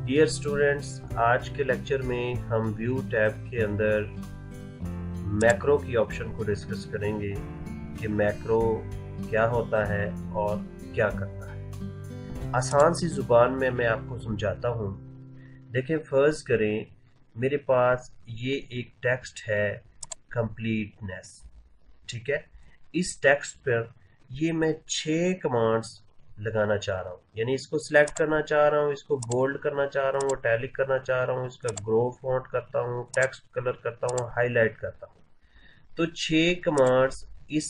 Dear students, आज के lecture में हम व्यू टैब के अंदर मैक्रो की ऑप्शन को डिस्कस करेंगे कि मैक्रो क्या होता है और क्या करता है। आसान सी जुबान में मैं आपको समझाता हूँ। देखें, फर्ज करें मेरे पास ये एक टेक्स्ट है कंप्लीटनेस, ठीक है। इस टेक्स्ट पर ये मैं 6 कमांड्स लगाना चाह रहा हूँ, यानी इसको सिलेक्ट करना चाह रहा हूँ, इसको बोल्ड करना चाह रहा हूँ, इटैलिक करना चाह रहा हूँ, इसका ग्रो फॉन्ट करता हूँ, टेक्स्ट कलर करता हूँ, हाईलाइट करता हूँ। तो 6 कमांड्स इस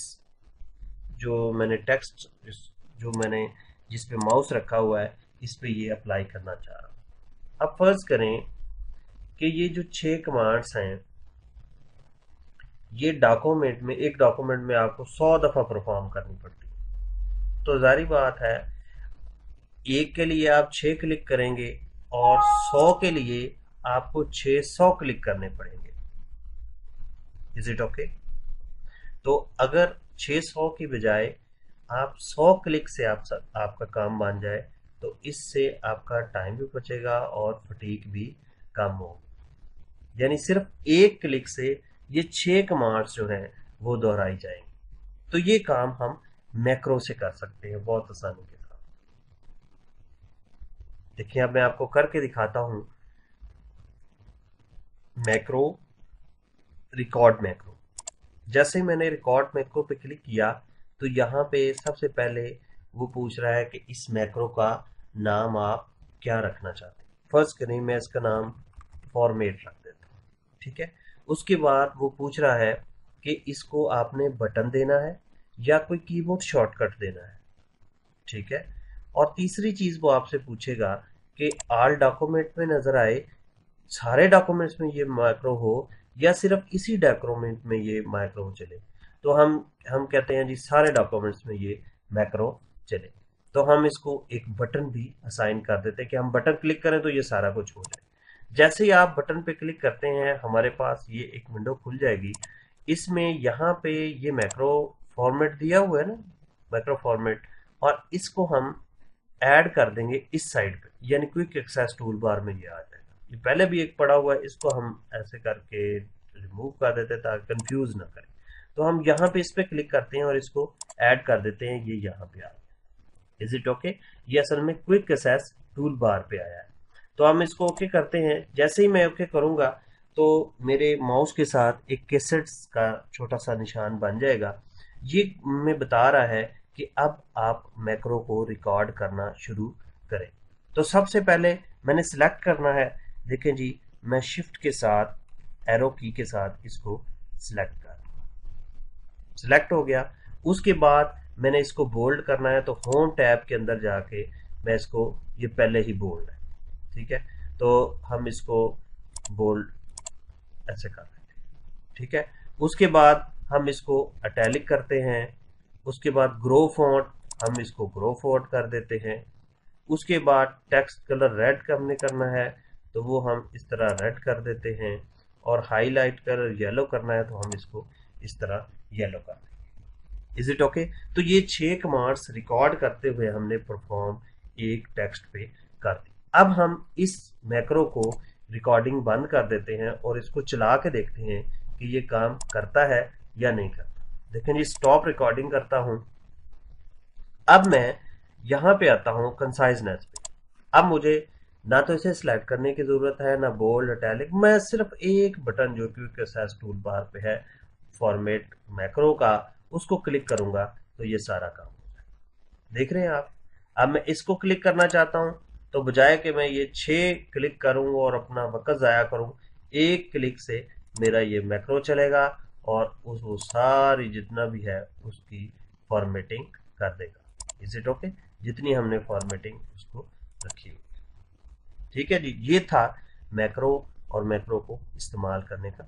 जो मैंने टेक्स्ट जो मैंने जिस पे माउस रखा हुआ है इस पे ये अप्लाई करना चाह रहा हूँ। अब फर्ज करें कि ये जो 6 कमांड्स हैं ये डॉक्यूमेंट में एक डॉक्यूमेंट में आपको 100 दफ़ा परफॉर्म करनी पड़ती है। तो जारी बात है एक के लिए आप 6 क्लिक करेंगे और 100 के लिए आपको 600 क्लिक करने पड़ेंगे। Is it okay? तो अगर 600 की बजाय आप 100 क्लिक से आपका काम बन जाए तो इससे आपका टाइम भी बचेगा और फटीक भी कम होगी। यानी सिर्फ एक क्लिक से ये 6 कमांड्स जो हैं वो दोहराई जाएंगी। तो ये काम हम मैक्रो से कर सकते हैं बहुत आसानी के साथ। देखिए, अब मैं आपको करके दिखाता हूं। Macro, record macro. जैसे ही मैंने रिकॉर्ड मैक्रो पे क्लिक किया तो यहाँ पे सबसे पहले वो पूछ रहा है कि इस मैक्रो का नाम आप क्या रखना चाहते हैं। फर्स्ट करें मैं इसका नाम फॉर्मेट रख देता हूँ, ठीक है। उसके बाद वो पूछ रहा है कि इसको आपने बटन देना है या कोई कीबोर्ड शॉर्टकट देना है, ठीक है। और तीसरी चीज वो आपसे पूछेगा कि ऑल डॉक्यूमेंट में नजर आए, सारे डॉक्यूमेंट्स में ये मैक्रो हो या सिर्फ इसी डॉक्यूमेंट में ये मैक्रो चले। तो हम कहते हैं जी सारे डॉक्यूमेंट्स में ये मैक्रो चले। तो हम इसको एक बटन भी असाइन कर देते हैं कि हम बटन क्लिक करें तो ये सारा कुछ हो जाए। जैसे ही आप बटन पे क्लिक करते हैं हमारे पास ये एक विंडो खुल जाएगी। इसमें यहाँ पे ये मैक्रो फॉर्मेट दिया हुआ है ना, मैक्रो फॉर्मेट, और इसको हम ऐड कर देंगे इस साइड पे, यानी क्विक एक्सेस टूल बार में ये आ जाएगा। ये पहले भी एक पड़ा हुआ है, इसको हम ऐसे करके रिमूव कर देते हैं ताकि कंफ्यूज ना करें। तो हम यहाँ पे इस पे क्लिक करते हैं और इसको ऐड कर देते हैं, ये यहाँ पे आ गया। Is it okay? ये असल में क्विक एक्सेस टूल बार पे आया है। तो हम इसको ओके करते हैं। जैसे ही मैं ओके करूंगा तो मेरे माउस के साथ एक कैसेट्स का छोटा सा निशान बन जाएगा। ये मैं बता रहा है कि अब आप मैक्रो को रिकॉर्ड करना शुरू करें। तो सबसे पहले मैंने सिलेक्ट करना है। देखें जी, मैं शिफ्ट के साथ एरो की के साथ इसको सिलेक्ट कर, सिलेक्ट हो गया। उसके बाद मैंने इसको बोल्ड करना है तो होम टैब के अंदर जाके मैं इसको, ये पहले ही बोल्ड है, ठीक है, तो हम इसको बोल्ड ऐसे कर देते हैं, ठीक है। उसके बाद हम इसको इटैलिक करते हैं। उसके बाद ग्रो फॉन्ट, हम इसको ग्रो फॉन्ट कर देते हैं। उसके बाद टेक्स्ट कलर रेड हमने करना है तो वो हम इस तरह रेड कर देते हैं, और हाईलाइट कलर येलो करना है तो हम इसको इस तरह येलो कर देंगे। Is it okay? तो ये 6 कमांड्स रिकॉर्ड करते हुए हमने परफॉर्म एक टेक्स्ट पे कर दी। अब हम इस मैक्रो को रिकॉर्डिंग बंद कर देते हैं और इसको चला के देखते हैं कि ये काम करता है या नहीं करता। देखें जी, स्टॉप रिकॉर्डिंग करता हूं। अब मैं यहाँ पे आता हूँ कंसाइजनेस पे। अब मुझे ना तो इसे सिलेक्ट करने की जरूरत है ना बोल्ड इटैलिक, मैं सिर्फ एक बटन जो क्विक एक्सेस टूल बार पे है फॉर्मेट मैक्रो का, उसको क्लिक करूंगा तो ये सारा काम हो जाएगा। देख रहे हैं आप? अब मैं इसको क्लिक करना चाहता हूं तो बजाय कि मैं ये 6 क्लिक करूं और अपना वक्त जाया करूं, एक क्लिक से मेरा ये मैक्रो चलेगा और वो सारी जितना भी है उसकी फॉर्मेटिंग कर देगा। Is it okay? जितनी हमने फॉर्मेटिंग उसको रखी हुई। ठीक है जी, ये था मैक्रो और मैक्रो को इस्तेमाल करने का